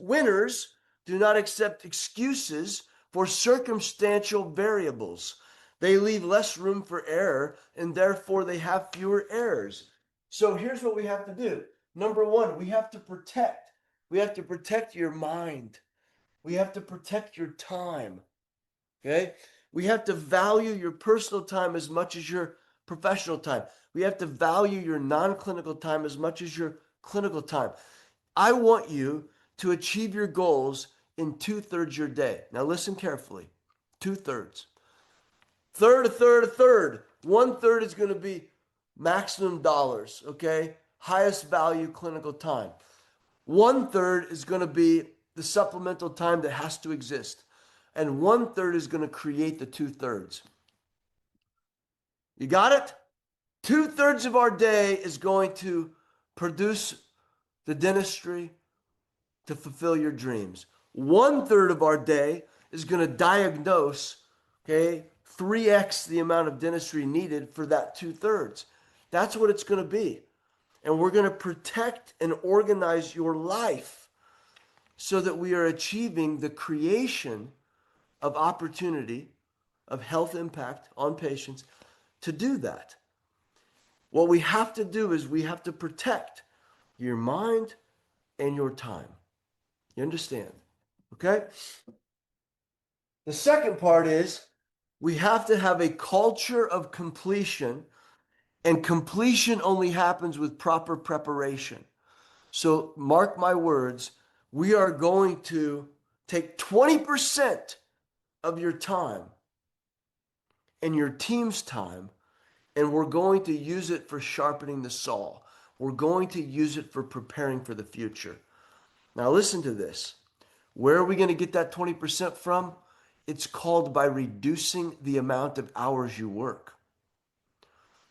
Winners do not accept excuses for circumstantial variables. They leave less room for error, and therefore they have fewer errors. So here's what we have to do. Number one, we have to protect. We have to protect your mind. We have to protect your time. Okay? We have to value your personal time as much as your professional time. We have to value your non-clinical time as much as your clinical time. I want you to achieve your goals in 2/3 your day. Now listen carefully. 2/3. Third, a third, a third. 1/3 is going to be maximum dollars, okay? Highest value clinical time. 1/3 is going to be the supplemental time that has to exist. And 1/3 is going to create the 2/3. You got it? 2/3 of our day is going to produce the dentistry to fulfill your dreams. 1/3 of our day is going to diagnose, okay, 3x the amount of dentistry needed for that 2/3. That's what it's going to be. And we're going to protect and organize your life so that we are achieving the creation of opportunity, of health impact on patients to do that. What we have to do is we have to protect your mind and your time. You understand? Okay? The second part is we have to have a culture of completion, and completion only happens with proper preparation. So mark my words, we are going to take 20% of your time and your team's time, and we're going to use it for sharpening the saw. We're going to use it for preparing for the future. Now listen to this. Where are we going to get that 20% from? It's called by reducing the amount of hours you work.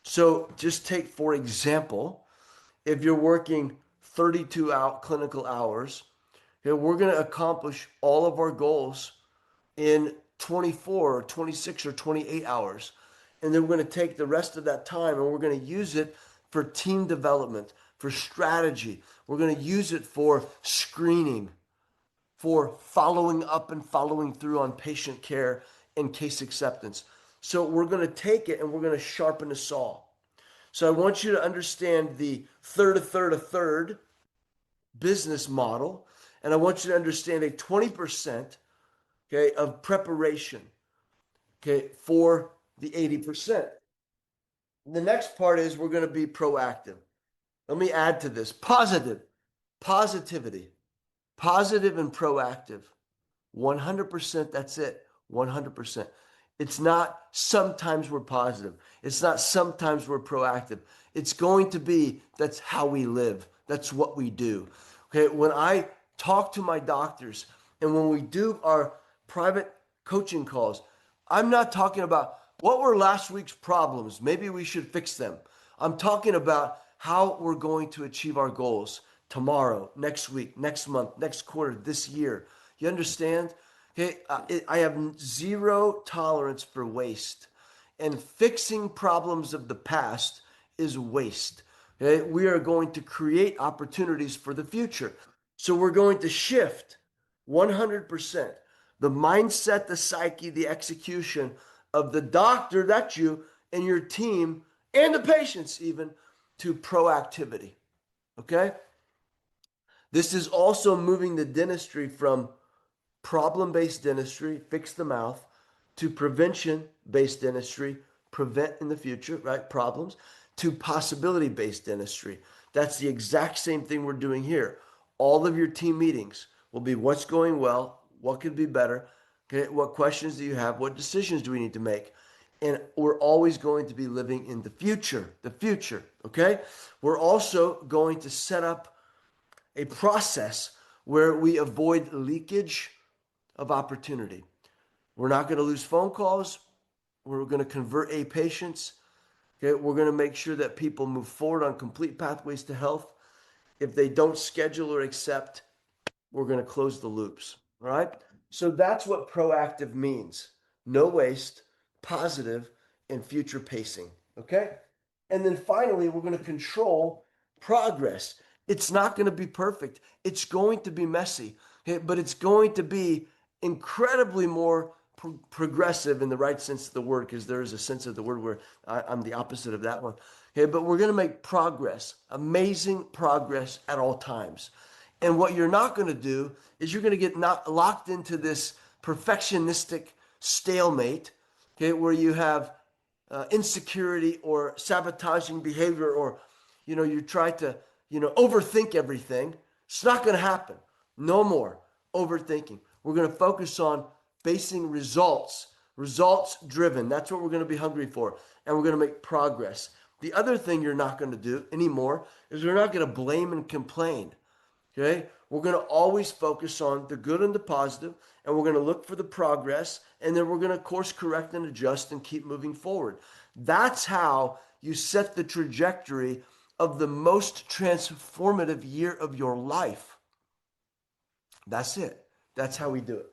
So just take, for example, if you're working 32 clinical hours, okay, we're going to accomplish all of our goals in 24 or 26 or 28 hours. And then we're going to take the rest of that time and we're going to use it for team development, for strategy. We're going to use it for screening, for following up and following through on patient care and case acceptance. So we're going to take it and we're going to sharpen the saw. So I want you to understand the third, a third, a third business model. And I want you to understand a 20%, okay, of preparation, okay, for the 80%. The next part is we're going to be proactive. Let me add to this. Positivity, positive and proactive. 100%, that's it. 100%. It's not sometimes we're positive. It's not sometimes we're proactive. It's going to be that's how we live. That's what we do. Okay, when I talk to my doctors and when we do our private coaching calls, I'm not talking about what were last week's problems. Maybe we should fix them. I'm talking about how we're going to achieve our goals tomorrow, next week, next month, next quarter, this year. You understand? Okay, I have zero tolerance for waste, and fixing problems of the past is waste. Okay, we are going to create opportunities for the future. So we're going to shift 100% the mindset, the psyche, the execution of the doctor, that's you, and your team, and the patients even, to proactivity. Okay? This is also moving the dentistry from problem-based dentistry, fix the mouth, to prevention-based dentistry, prevent in the future, right? Problems, to possibility-based dentistry. That's the exact same thing we're doing here. All of your team meetings will be what's going well, what could be better, okay? What questions do you have? What decisions do we need to make? And we're always going to be living in the future, okay? We're also going to set up a process where we avoid leakage of opportunity. We're not going to lose phone calls. We're going to convert patients. Okay, we're going to make sure that people move forward on complete pathways to health. If they don't schedule or accept, we're going to close the loops. All right. So that's what proactive means. No waste, positive, and future pacing. Okay. And then finally, we're going to control progress. It's not going to be perfect. It's going to be messy. Okay, but it's going to be incredibly more progressive in the right sense of the word, because there is a sense of the word where I'm the opposite of that one. Okay, but we're going to make progress, amazing progress at all times. And what you're not going to do is you're going to get not locked into this perfectionistic stalemate, okay, where you have insecurity or sabotaging behavior, or you try to overthink everything. It's not going to happen. No more overthinking. We're going to focus on basing results driven. That's what we're going to be hungry for, and we're going to make progress. The other thing you're not going to do anymore is we're not going to blame and complain. Okay? We're going to always focus on the good and the positive, and we're going to look for the progress, and then we're going to course correct and adjust and keep moving forward. That's how you set the trajectory of the most transformative year of your life. That's it. That's how we do it.